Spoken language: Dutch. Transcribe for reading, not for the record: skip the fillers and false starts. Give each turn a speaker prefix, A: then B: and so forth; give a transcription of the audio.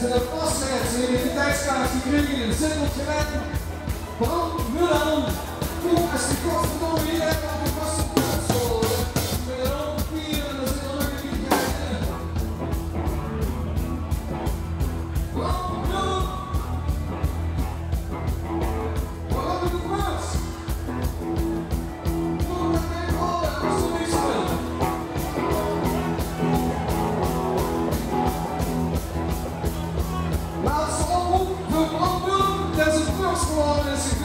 A: is een vastgelegd identiteitskaart gekregen in een cirkeltje met Bram Mullen. Kom als die godverdomme hier hebt op de vaste console. Met een rond papier en dan zit er nog een beetje in. Bram Mullen. Wat heb ik gebeurd? Kom met mijn rollen, dat is zo niks meer. Laatste oproep voor Bram Mullen. Dat is het first geworden in zijn